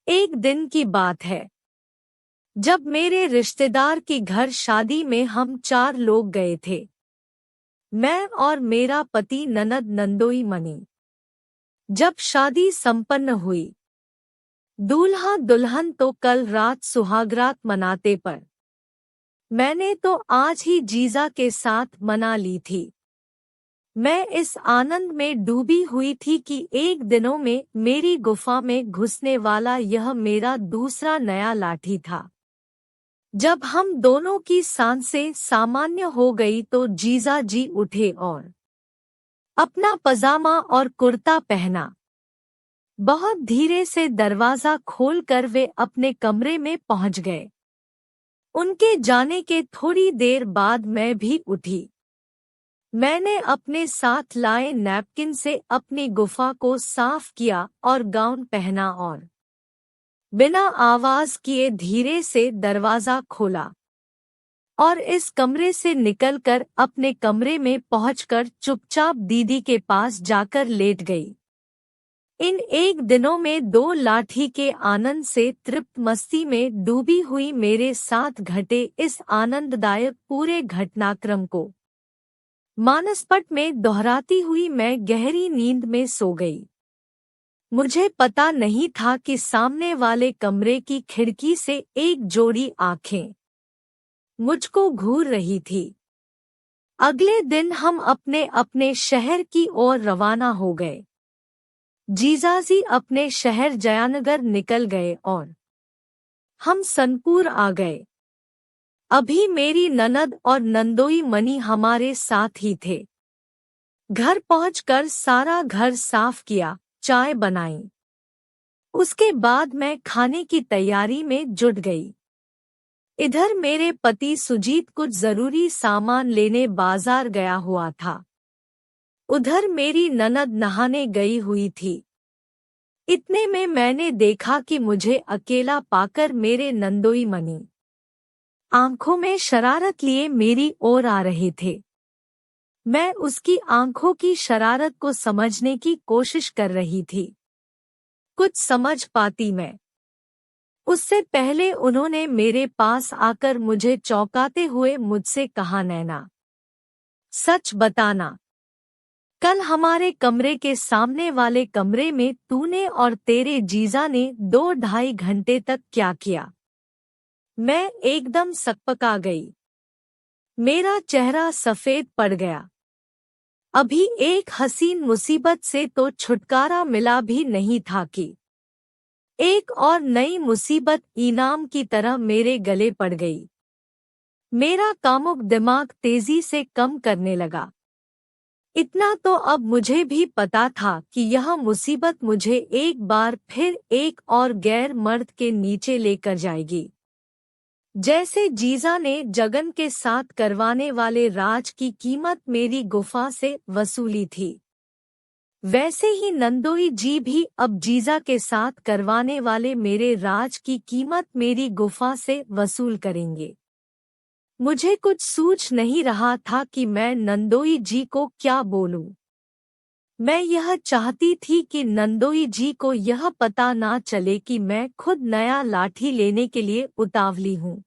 एक दिन की बात है, जब मेरे रिश्तेदार के घर शादी में हम 4 लोग गए थे। मैं और मेरा पति ननद नंदोई मनी। जब शादी संपन्न हुई, दूल्हा दुल्हन तो कल रात सुहागरात मनाते पर मैंने तो आज ही जीजा के साथ मना ली थी। मैं इस आनंद में डूबी हुई थी कि एक दिनों में मेरी गुफा में घुसने वाला यह मेरा दूसरा नया लाठी था। जब हम दोनों की सांसें सामान्य हो गई तो जीजा जी उठे और अपना पजामा और कुर्ता पहना। बहुत धीरे से दरवाजा खोलकर वे अपने कमरे में पहुंच गए। उनके जाने के थोड़ी देर बाद मैं भी उठी। मैंने अपने साथ लाए नैपकिन से अपनी गुफा को साफ किया और गाउन पहना और बिना आवाज किए धीरे से दरवाजा खोला और इस कमरे से निकलकर अपने कमरे में पहुंचकर चुपचाप दीदी के पास जाकर लेट गई। इन एक दिनों में 2 लाठी के आनंद से तृप्त मस्ती में डूबी हुई मेरे साथ घटे इस आनंददायक पूरे घटनाक्रम को मानसपट में दोहराती हुई मैं गहरी नींद में सो गई। मुझे पता नहीं था कि सामने वाले कमरे की खिड़की से एक जोड़ी आंखें मुझको घूर रही थी। अगले दिन हम अपने अपने शहर की ओर रवाना हो गए। जीजाजी अपने शहर जयानगर निकल गए और हम सनपुर आ गए। अभी मेरी ननद और नंदोई मनी हमारे साथ ही थे। घर पहुंचकर सारा घर साफ किया, चाय बनाई। उसके बाद मैं खाने की तैयारी में जुट गई। इधर मेरे पति सुजीत कुछ जरूरी सामान लेने बाजार गया हुआ था। उधर मेरी ननद नहाने गई हुई थी। इतने में मैंने देखा कि मुझे अकेला पाकर मेरे नंदोई मनी आंखों में शरारत लिए मेरी ओर आ रहे थे। मैं उसकी आंखों की शरारत को समझने की कोशिश कर रही थी। कुछ समझ पाती मैं। उससे पहले उन्होंने मेरे पास आकर मुझे चौंकाते हुए मुझसे कहा, नैना, सच बताना, कल हमारे कमरे के सामने वाले कमरे में तूने और तेरे जीजा ने 2-2.5 घंटे तक क्या किया? मैं एकदम सकपका गई। मेरा चेहरा सफेद पड़ गया। अभी एक हसीन मुसीबत से तो छुटकारा मिला भी नहीं था कि एक और नई मुसीबत इनाम की तरह मेरे गले पड़ गई। मेरा कामुक दिमाग तेजी से कम करने लगा। इतना तो अब मुझे भी पता था कि यह मुसीबत मुझे एक बार फिर एक और गैर मर्द के नीचे लेकर जाएगी। जैसे जीजा ने जगन के साथ करवाने वाले राज की कीमत मेरी गुफा से वसूली थी, वैसे ही नंदोई जी भी अब जीजा के साथ करवाने वाले मेरे राज की कीमत मेरी गुफा से वसूल करेंगे। मुझे कुछ सूझ नहीं रहा था कि मैं नंदोई जी को क्या बोलूं। मैं यह चाहती थी कि नंदोई जी को यह पता ना चले कि मैं खुद नया लाठी लेने के लिए उतावली हूँ।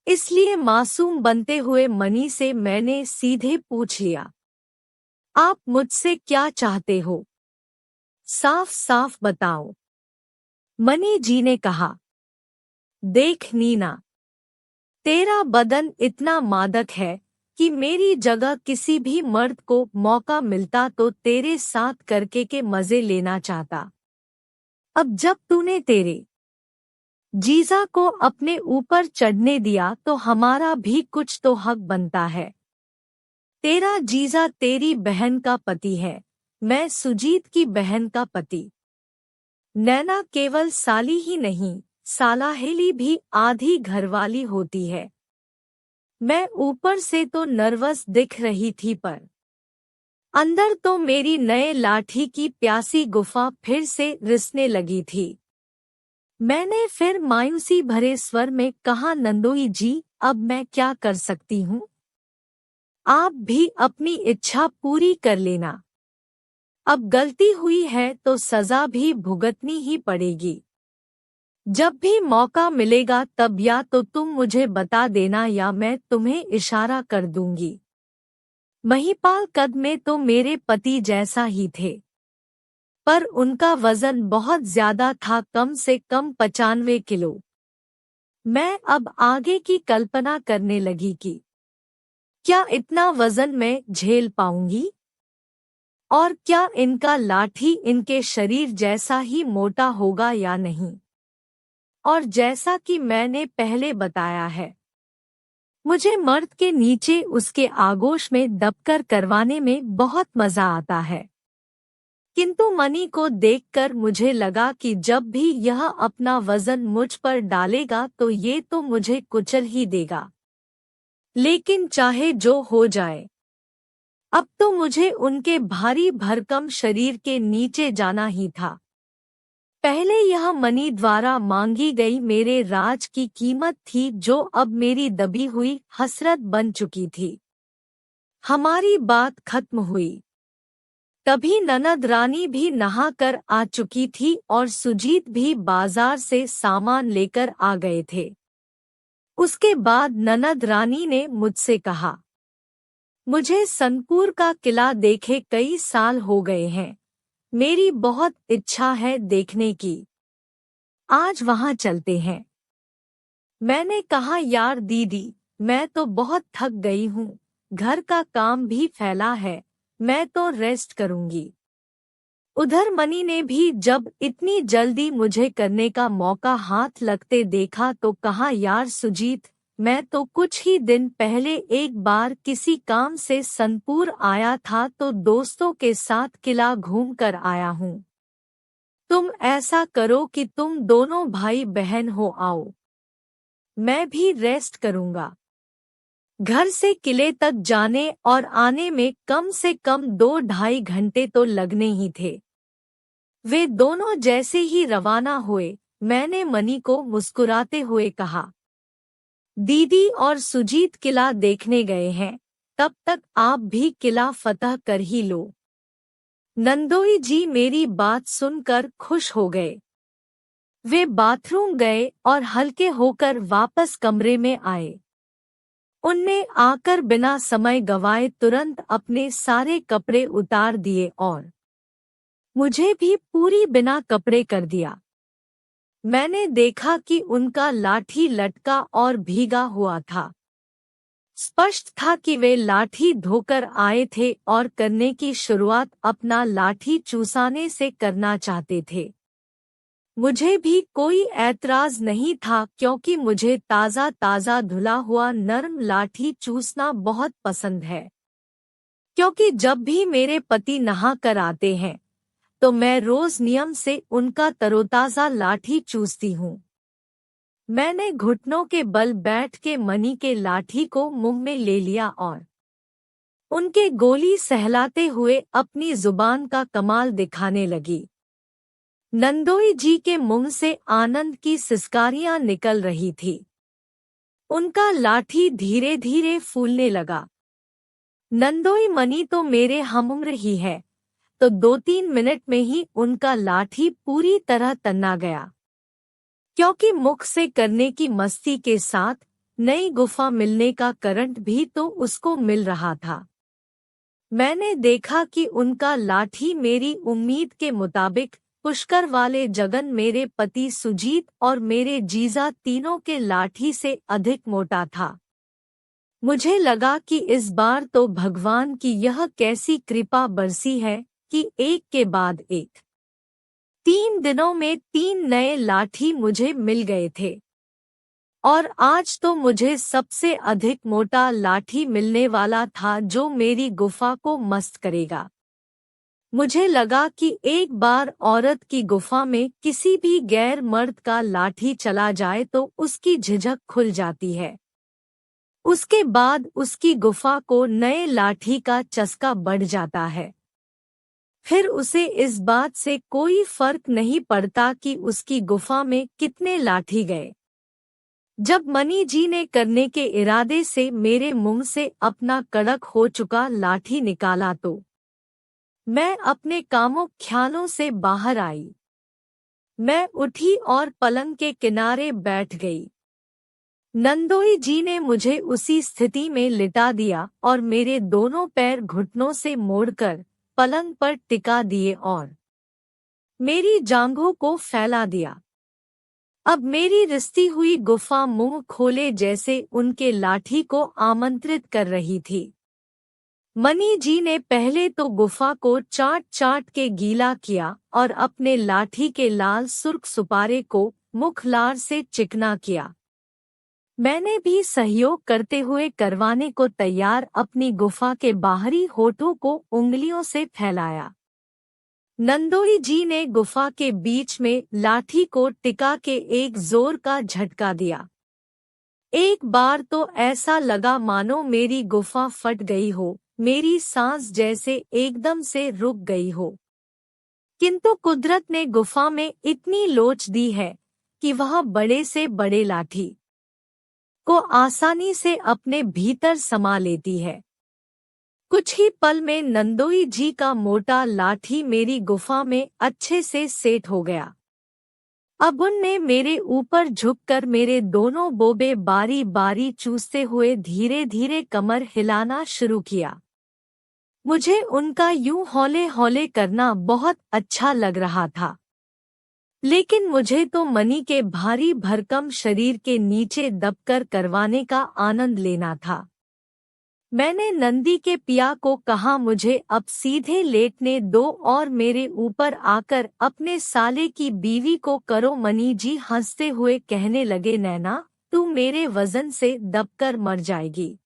इसलिए मासूम बनते हुए मनी से मैंने सीधे पूछ लिया, आप मुझसे क्या चाहते हो? साफ साफ बताओ। मनी जी ने कहा, देख नीना, तेरा बदन इतना मादक है कि मेरी जगह किसी भी मर्द को मौका मिलता तो तेरे साथ करके के मजे लेना चाहता। अब जब तूने तेरे जीजा को अपने ऊपर चढ़ने दिया तो हमारा भी कुछ तो हक बनता है। तेरा जीजा तेरी बहन का पति है, मैं सुजीत की बहन का पति। नैना केवल साली ही नहीं, सालाहेली भी आधी घरवाली होती है। मैं ऊपर से तो नर्वस दिख रही थी पर अंदर तो मेरी नए लाठी की प्यासी गुफा फिर से रिसने लगी थी। मैंने फिर मायूसी भरे स्वर में कहा, नंदोई जी, अब मैं क्या कर सकती हूँ? आप भी अपनी इच्छा पूरी कर लेना। अब गलती हुई है तो सजा भी भुगतनी ही पड़ेगी। जब भी मौका मिलेगा तब या तो तुम मुझे बता देना या मैं तुम्हें इशारा कर दूंगी। महिपाल कद में तो मेरे पति जैसा ही थे, पर उनका वजन बहुत ज्यादा था, कम से कम 95 किलो। मैं अब आगे की कल्पना करने लगी कि क्या इतना वजन मैं झेल पाऊंगी, और क्या इनका लाठी इनके शरीर जैसा ही मोटा होगा या नहीं। और जैसा कि मैंने पहले बताया है, मुझे मर्द के नीचे उसके आगोश में दबकर करवाने में बहुत मजा आता है। किंतु मनी को देखकर मुझे लगा कि जब भी यह अपना वजन मुझ पर डालेगा तो ये तो मुझे कुचल ही देगा। लेकिन चाहे जो हो जाए, अब तो मुझे उनके भारी भरकम शरीर के नीचे जाना ही था। पहले यह मनी द्वारा मांगी गई मेरे राज की कीमत थी, जो अब मेरी दबी हुई हसरत बन चुकी थी। हमारी बात खत्म हुई तभी ननद रानी भी नहाकर आ चुकी थी और सुजीत भी बाजार से सामान लेकर आ गए थे। उसके बाद ननद रानी ने मुझसे कहा, मुझे सनपुर का किला देखे कई साल हो गए हैं, मेरी बहुत इच्छा है देखने की, आज वहां चलते हैं। मैंने कहा, यार दीदी, मैं तो बहुत थक गई हूँ, घर का काम भी फैला है, मैं तो रेस्ट करूंगी। उधर मनी ने भी जब इतनी जल्दी मुझे करने का मौका हाथ लगते देखा तो कहा, यार सुजीत, मैं तो कुछ ही दिन पहले एक बार किसी काम से सनपुर आया था तो दोस्तों के साथ किला घूम कर आया हूँ। तुम ऐसा करो कि तुम दोनों भाई बहन हो आओ, मैं भी रेस्ट करूंगा। घर से किले तक जाने और आने में कम से कम 2-2.5 घंटे तो लगने ही थे। वे दोनों जैसे ही रवाना हुए, मैंने मनी को मुस्कुराते हुए कहा, दीदी और सुजीत किला देखने गए हैं, तब तक आप भी किला फतह कर ही लो। नंदोई जी मेरी बात सुनकर खुश हो गए। वे बाथरूम गए और हल्के होकर वापस कमरे में आए। उनने आकर बिना समय गवाए तुरंत अपने सारे कपड़े उतार दिए और मुझे भी पूरी बिना कपड़े कर दिया। मैंने देखा कि उनका लाठी लटका और भीगा हुआ था। स्पष्ट था कि वे लाठी धोकर आए थे और करने की शुरुआत अपना लाठी चूसाने से करना चाहते थे। मुझे भी कोई ऐतराज नहीं था, क्योंकि मुझे ताज़ा ताज़ा धुला हुआ नरम लाठी चूसना बहुत पसंद है। क्योंकि जब भी मेरे पति नहा कर आते हैं तो मैं रोज नियम से उनका तरोताज़ा लाठी चूसती हूँ। मैंने घुटनों के बल बैठ के मनी के लाठी को मुंह में ले लिया और उनके गोली सहलाते हुए अपनी जुबान का कमाल दिखाने लगी। नंदोई जी के मुंह से आनंद की सिसकारियां निकल रही थी। उनका लाठी धीरे धीरे फूलने लगा। नंदोई मनी तो मेरे हमउम्र ही है, तो 2-3 मिनट में ही उनका लाठी पूरी तरह तन्ना गया। क्योंकि मुख से करने की मस्ती के साथ नई गुफा मिलने का करंट भी तो उसको मिल रहा था। मैंने देखा कि उनका लाठी मेरी उम्मीद के मुताबिक पुष्कर वाले जगन, मेरे पति सुजीत और मेरे जीजा तीनों के लाठी से अधिक मोटा था। मुझे लगा कि इस बार तो भगवान की यह कैसी कृपा बरसी है कि एक के बाद एक 3 दिनों में 3 नए लाठी मुझे मिल गए थे। और आज तो मुझे सबसे अधिक मोटा लाठी मिलने वाला था, जो मेरी गुफा को मस्त करेगा। मुझे लगा कि एक बार औरत की गुफा में किसी भी गैर मर्द का लाठी चला जाए तो उसकी झिझक खुल जाती है। उसके बाद उसकी गुफा को नए लाठी का चस्का बढ़ जाता है। फिर उसे इस बात से कोई फर्क नहीं पड़ता कि उसकी गुफा में कितने लाठी गए। जब मनी जी ने करने के इरादे से मेरे मुंह से अपना कड़क हो चुका लाठी निकाला तो मैं अपने कामों ख्यालों से बाहर आई। मैं उठी और पलंग के किनारे बैठ गई। नंदोई जी ने मुझे उसी स्थिति में लिटा दिया और मेरे दोनों पैर घुटनों से मोड़कर पलंग पर टिका दिए और मेरी जांघों को फैला दिया। अब मेरी रिश्ती हुई गुफा मुंह खोले जैसे उनके लाठी को आमंत्रित कर रही थी। मनी जी ने पहले तो गुफा को चाट चाट के गीला किया और अपने लाठी के लाल सुर्ख सुपारे को मुखलार से चिकना किया। मैंने भी सहयोग करते हुए करवाने को तैयार अपनी गुफा के बाहरी होठों को उंगलियों से फैलाया। नंदोई जी ने गुफा के बीच में लाठी को टिका के एक जोर का झटका दिया। एक बार तो ऐसा लगा मानो मेरी गुफा फट गई हो, मेरी सांस जैसे एकदम से रुक गई हो। किंतु कुदरत ने गुफा में इतनी लोच दी है कि वह बड़े से बड़े लाठी को आसानी से अपने भीतर समा लेती है। कुछ ही पल में नंदोई जी का मोटा लाठी मेरी गुफा में अच्छे से सेट हो गया। अब उनने मेरे ऊपर झुककर मेरे दोनों बोबे बारी बारी चूसते हुए धीरे धीरे कमर हिलाना शुरू किया। मुझे उनका यूं हौले हौले करना बहुत अच्छा लग रहा था, लेकिन मुझे तो मनी के भारी भरकम शरीर के नीचे दबकर करवाने का आनंद लेना था। मैंने नंदी के पिया को कहा, मुझे अब सीधे लेटने दो और मेरे ऊपर आकर अपने साले की बीवी को करो। मनी जी हंसते हुए कहने लगे, नैना तू मेरे वजन से दबकर मर जाएगी।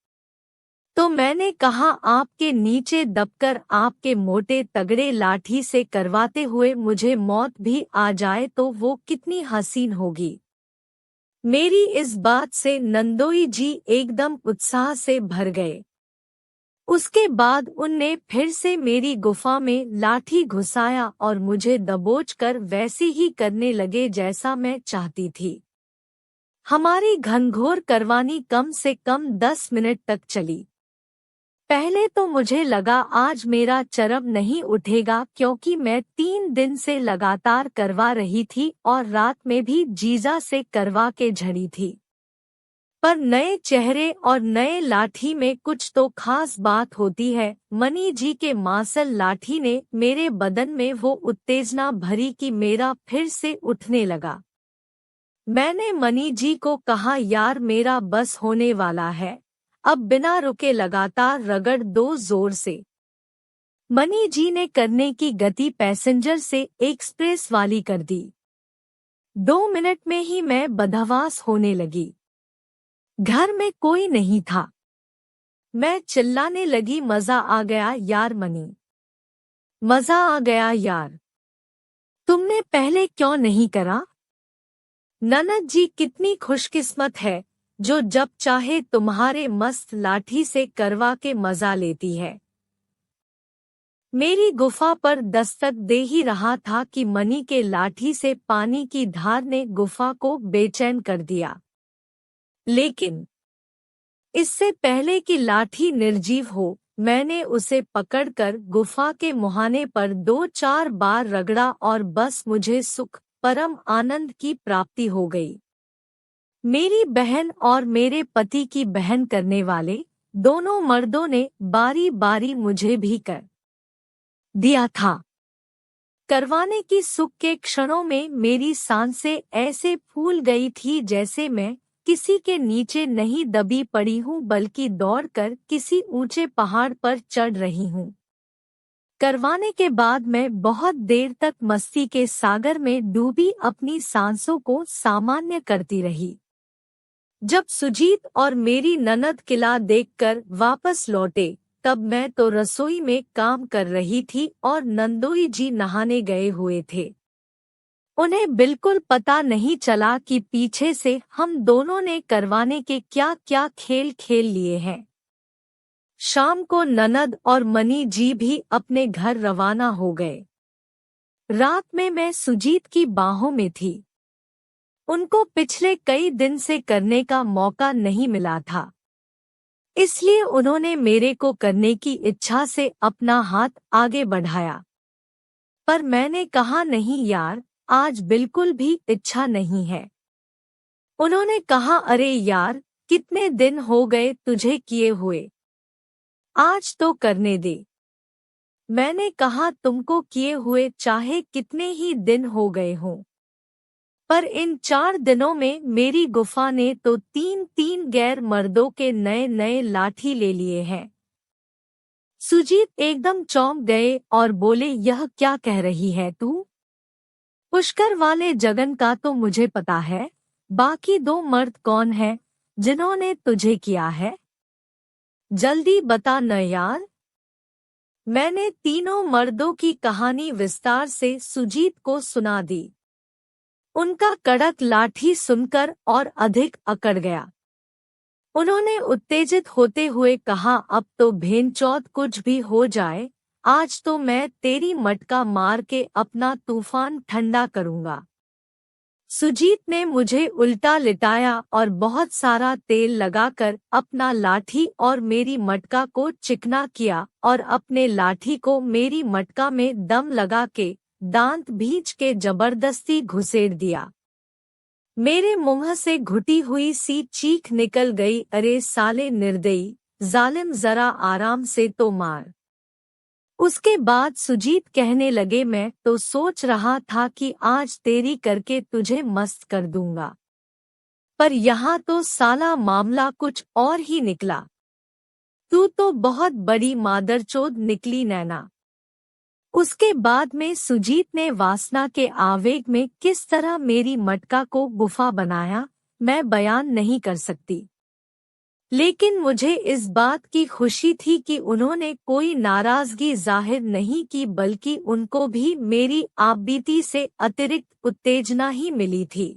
तो मैंने कहा, आपके नीचे दबकर आपके मोटे तगड़े लाठी से करवाते हुए मुझे मौत भी आ जाए तो वो कितनी हसीन होगी। मेरी इस बात से नंदोई जी एकदम उत्साह से भर गए। उसके बाद उनने फिर से मेरी गुफा में लाठी घुसाया और मुझे दबोचकर वैसे ही करने लगे जैसा मैं चाहती थी। हमारी घनघोर करवानी कम से कम 10 मिनट तक चली। पहले तो मुझे लगा आज मेरा चरम नहीं उठेगा, क्योंकि मैं 3 दिन से लगातार करवा रही थी और रात में भी जीजा से करवा के झड़ी थी। पर नए चेहरे और नए लाठी में कुछ तो खास बात होती है। मनी जी के मांसल लाठी ने मेरे बदन में वो उत्तेजना भरी कि मेरा फिर से उठने लगा। मैंने मनी जी को कहा, यार मेरा बस होने वाला है, अब बिना रुके लगातार रगड़ दो जोर से। मनी जी ने करने की गति पैसेंजर से एक्सप्रेस वाली कर दी। 2 मिनट में ही मैं बदहवास होने लगी। घर में कोई नहीं था। मैं चिल्लाने लगी, मजा आ गया यार मनी, मजा आ गया यार, तुमने पहले क्यों नहीं करा? ननद जी कितनी खुशकिस्मत है जो जब चाहे तुम्हारे मस्त लाठी से करवा के मजा लेती है। मेरी गुफा पर दस्तक दे ही रहा था कि मनी के लाठी से पानी की धार ने गुफा को बेचैन कर दिया। लेकिन इससे पहले कि लाठी निर्जीव हो, मैंने उसे पकड़कर गुफा के मुहाने पर 2-4 बार रगड़ा और बस मुझे सुख, परम आनंद की प्राप्ति हो गई। मेरी बहन और मेरे पति की बहन करने वाले दोनों मर्दों ने बारी बारी मुझे भी कर दिया था। करवाने की सुख के क्षणों में मेरी सांसें ऐसे फूल गई थी जैसे मैं किसी के नीचे नहीं दबी पड़ी हूँ, बल्कि दौड़कर किसी ऊंचे पहाड़ पर चढ़ रही हूँ। करवाने के बाद मैं बहुत देर तक मस्ती के सागर में डूबी अपनी सांसों को सामान्य करती रही। जब सुजीत और मेरी ननद किला देखकर वापस लौटे, तब मैं तो रसोई में काम कर रही थी और नंदोई जी नहाने गए हुए थे। उन्हें बिल्कुल पता नहीं चला कि पीछे से हम दोनों ने करवाने के क्या क्या खेल खेल लिए हैं। शाम को ननद और मनी जी भी अपने घर रवाना हो गए। रात में मैं सुजीत की बाहों में थी। उनको पिछले कई दिन से करने का मौका नहीं मिला था, इसलिए उन्होंने मेरे को करने की इच्छा से अपना हाथ आगे बढ़ाया। पर मैंने कहा, नहीं यार, आज बिल्कुल भी इच्छा नहीं है। उन्होंने कहा, अरे यार, कितने दिन हो गए तुझे किए हुए, आज तो करने दे। मैंने कहा, तुमको किए हुए चाहे कितने ही दिन हो गए हों, पर इन 4 दिनों में मेरी गुफा ने तो 3-3 गैर मर्दों के नए नए लाठी ले लिए हैं। सुजीत एकदम चौंक गए और बोले, यह क्या कह रही है तू? पुष्कर वाले जगन का तो मुझे पता है, बाकी 2 मर्द कौन हैं जिन्होंने तुझे किया है? जल्दी बता न यार। मैंने तीनों मर्दों की कहानी विस्तार से सुजीत को सुना दी। उनका कड़क लाठी सुनकर और अधिक अकड़ गया। उन्होंने उत्तेजित होते हुए कहा, अब तो भेंचौद कुछ भी हो जाए, आज तो मैं तेरी मटका मार के अपना तूफान ठंडा करूंगा। सुजीत ने मुझे उल्टा लिटाया और बहुत सारा तेल लगाकर अपना लाठी और मेरी मटका को चिकना किया और अपने लाठी को मेरी मटका में दम लगा के दांत भींच के जबरदस्ती घुसेड़ दिया। मेरे मुंह से घुटी हुई सी चीख निकल गई, अरे साले निर्दयी जालिम, जरा आराम से तो मार। उसके बाद सुजीत कहने लगे, मैं तो सोच रहा था कि आज तेरी करके तुझे मस्त कर दूंगा, पर यहाँ तो साला मामला कुछ और ही निकला। तू तो बहुत बड़ी मादरचोद निकली नैना। उसके बाद में सुजीत ने वासना के आवेग में किस तरह मेरी मटका को गुफा बनाया, मैं बयान नहीं कर सकती। लेकिन मुझे इस बात की खुशी थी कि उन्होंने कोई नाराजगी जाहिर नहीं की, बल्कि उनको भी मेरी आपबीती से अतिरिक्त उत्तेजना ही मिली थी।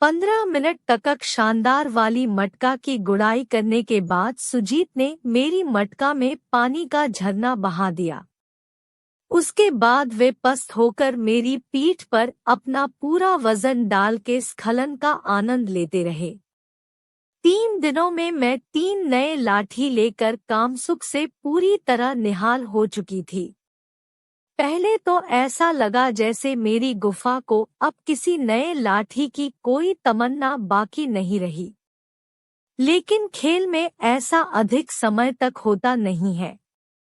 15 मिनट तक शानदार वाली मटका की गुड़ाई करने के बाद सुजीत ने मेरी मटका में पानी का झरना बहा दिया। उसके बाद वे पस्त होकर मेरी पीठ पर अपना पूरा वजन डाल के स्खलन का आनंद लेते रहे। 3 दिनों में मैं 3 नए लाठी लेकर कामसुख से पूरी तरह निहाल हो चुकी थी। पहले तो ऐसा लगा जैसे मेरी गुफा को अब किसी नए लाठी की कोई तमन्ना बाकी नहीं रही। लेकिन खेल में ऐसा अधिक समय तक होता नहीं है।